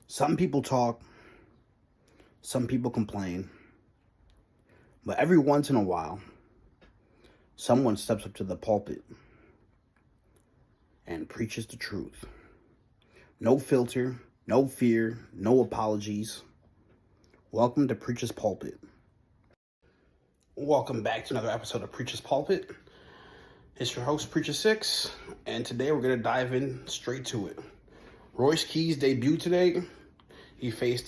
Some people talk, some people complain, but every once in a while, someone steps up to the pulpit and preaches the truth. No filter, no fear, no apologies. Welcome to Preacher's Pulpit. Welcome back to another episode of Preacher's Pulpit. It's your host, Preacher 6, and today we're going to dive in straight to it. Royce Keys debuted today. He faced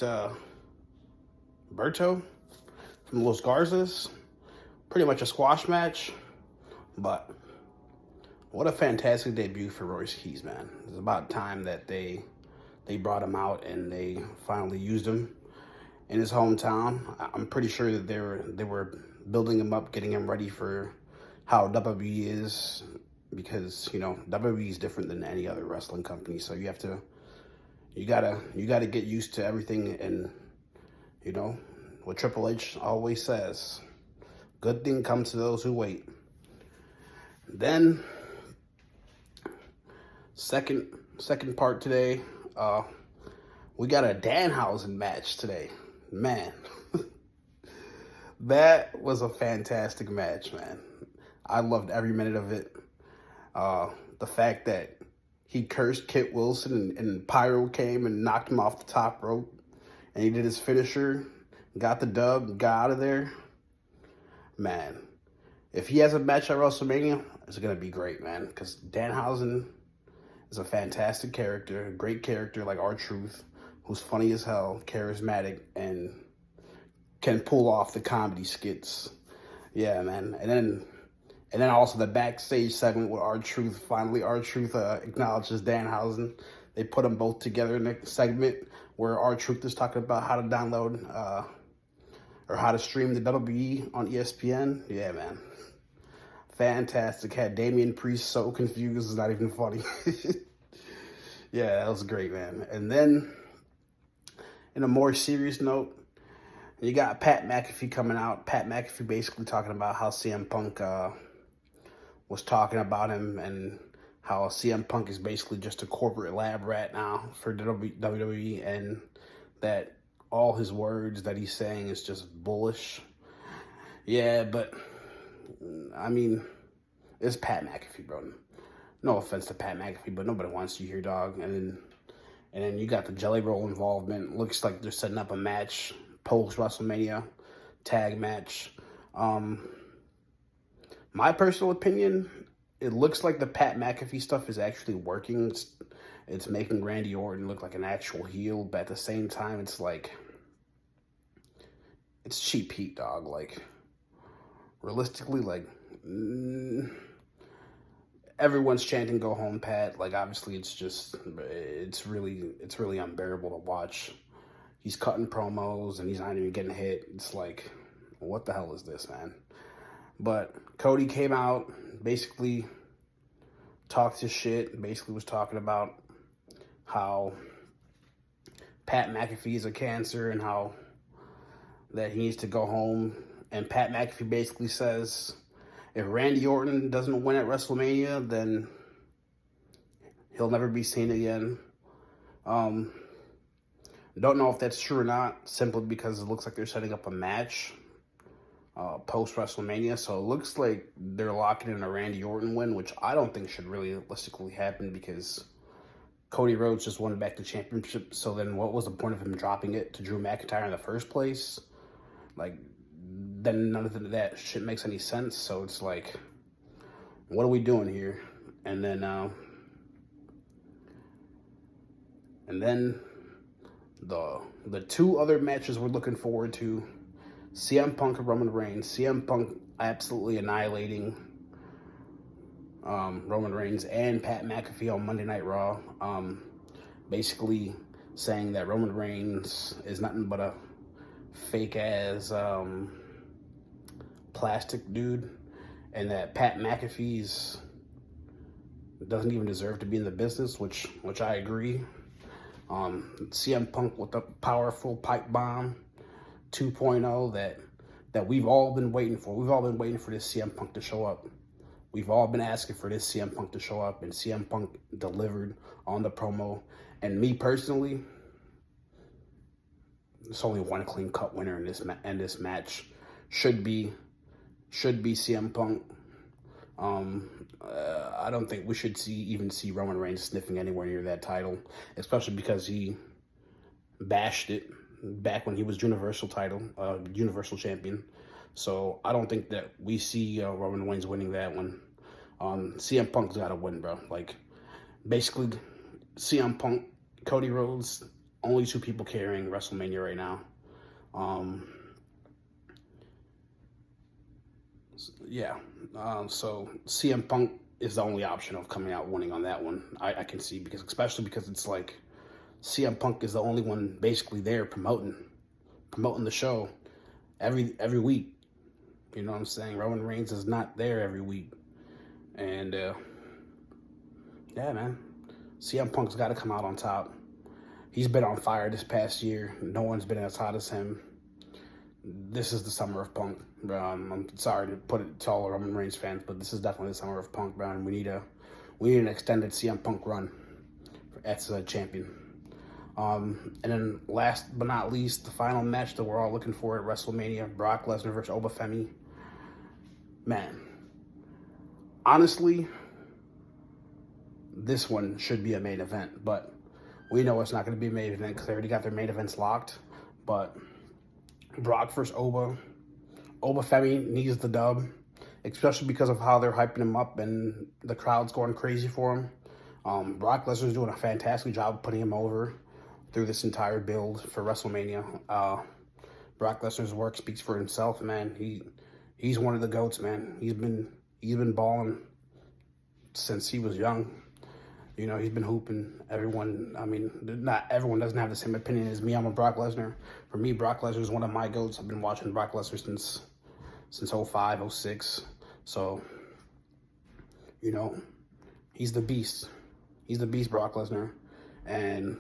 Berto from Los Garzas. Pretty much a squash match, but what a fantastic debut for Royce Keys, man. It's about time that they brought him out and they finally used him in his hometown. I'm pretty sure that they were building him up, getting him ready for how WWE is, because WWE is different than any other wrestling company. So you gotta get used to everything, and what Triple H always says: good thing comes to those who wait. Then second part today, we got a Danhausen match today. Man, that was a fantastic match, man. I loved every minute of it. The fact that he cursed Kit Wilson and Pyro came and knocked him off the top rope, and he did his finisher, got the dub, got out of there. Man, if he has a match at WrestleMania, it's going to be great, man, because Danhausen is a fantastic character, a great character like R-Truth, who's funny as hell, charismatic, and can pull off the comedy skits. Yeah, man. And then also the backstage segment with R-Truth. Finally, R-Truth acknowledges Danhausen. They put them both together in a segment where R-Truth is talking about how to download or how to stream the WWE on ESPN. Yeah, man. Fantastic. Had Damian Priest so confused, it's not even funny. Yeah, that was great, man. And then, in a more serious note, you got Pat McAfee coming out. Pat McAfee basically talking about how CM Punk was talking about him, and how CM Punk is basically just a corporate lab rat now for WWE, and that all his words that he's saying is just bullish. Yeah, but I mean, it's Pat McAfee, bro. No offense to Pat McAfee, but nobody wants you here, dog. And then you got the Jelly Roll involvement. Looks like they're setting up a match post WrestleMania, tag match. My personal opinion, it looks like the Pat McAfee stuff is actually working. It's making Randy Orton look like an actual heel, but at the same time, it's like, it's cheap heat, dog. Like, realistically, like, everyone's chanting "Go home, Pat." Like, obviously, it's really unbearable to watch. He's cutting promos and he's not even getting hit. It's like, what the hell is this, man? But Cody came out, basically talked his shit, basically was talking about how Pat McAfee is a cancer and how that he needs to go home. And Pat McAfee basically says, if Randy Orton doesn't win at WrestleMania, then he'll never be seen again. Don't know if that's true or not, simply because it looks like they're setting up a match post WrestleMania. So it looks like they're locking in a Randy Orton win, which I don't think should realistically happen, because Cody Rhodes just won back the championship. So then what was the point of him dropping it to Drew McIntyre in the first place? Like, then none of that shit makes any sense. So it's like, what are we doing here? And then the two other matches we're looking forward to: CM Punk and Roman Reigns. CM Punk absolutely annihilating Roman Reigns and Pat McAfee on Monday Night Raw. Basically saying that Roman Reigns is nothing but a fake-ass plastic dude, and that Pat McAfee's doesn't even deserve to be in the business, which I agree. CM Punk with a powerful pipe bomb 2.0 that we've all been waiting for. We've all been waiting for this CM Punk to show up. We've all been asking for this CM Punk to show up, and CM Punk delivered on the promo. And me personally, There's only one clean cut winner in this match. Should be CM Punk. I don't think we should even see Roman Reigns sniffing anywhere near that title, especially because he bashed it back when he was Universal Champion. So I don't think that we see Roman Reigns winning that one. CM Punk's got to win, bro. Like, basically, CM Punk, Cody Rhodes, only two people carrying WrestleMania right now. So CM Punk is the only option of coming out winning on that one. I can see, especially because it's like CM Punk is the only one basically there promoting the show every week. You know what I'm saying? Roman Reigns is not there every week. And yeah, man, CM Punk's got to come out on top. He's been on fire this past year. No one's been as hot as him. This is the summer of Punk. I'm sorry to put it to all Roman Reigns fans, but this is definitely the summer of Punk, bro. And we need an extended CM Punk run as a champion. And then last but not least, the final match that we're all looking for at WrestleMania: Brock Lesnar versus Obafemi. Man, honestly, this one should be a main event, but we know it's not going to be a main event because they already got their main events locked. But Brock versus Obafemi needs the dub, especially because of how they're hyping him up and the crowd's going crazy for him. Brock Lesnar's doing a fantastic job of putting him over through this entire build for WrestleMania. Brock Lesnar's work speaks for himself, man. He's one of the GOATs, man. He's been balling since he was young. You know, he's been hooping. Not everyone doesn't have the same opinion as me. I'm a Brock Lesnar. For me, Brock Lesnar is one of my GOATs. I've been watching Brock Lesnar since 05, 06. So, you know, he's the beast. He's the beast, Brock Lesnar. And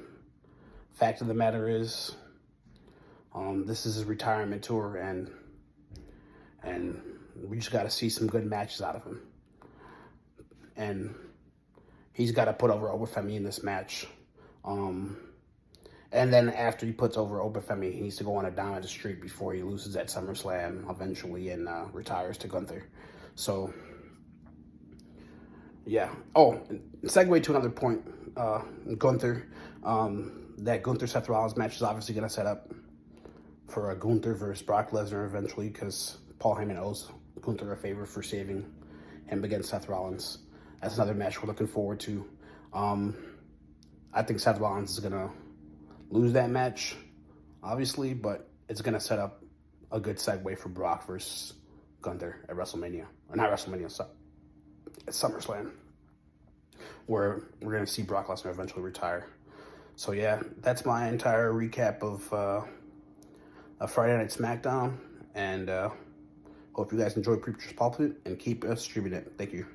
fact of the matter is, this is his retirement tour, and we just got to see some good matches out of him. And he's got to put over Obafemi in this match. And then after he puts over Obafemi, he needs to go on a down the streak before he loses at SummerSlam eventually and retires to Gunther. So, yeah. Oh, segue to another point. Gunther. That Gunther-Seth Rollins match is obviously going to set up for a Gunther versus Brock Lesnar eventually, because Paul Heyman owes Gunther a favor for saving him against Seth Rollins. That's another match we're looking forward to. I think Seth Rollins is going to lose that match, obviously, but it's going to set up a good segue for Brock versus Gunther at WrestleMania. Or not WrestleMania, at SummerSlam, where we're going to see Brock Lesnar eventually retire. So, yeah, that's my entire recap of Friday Night SmackDown. And hope you guys enjoy Preacha's Pulpit and keep streaming it. Thank you.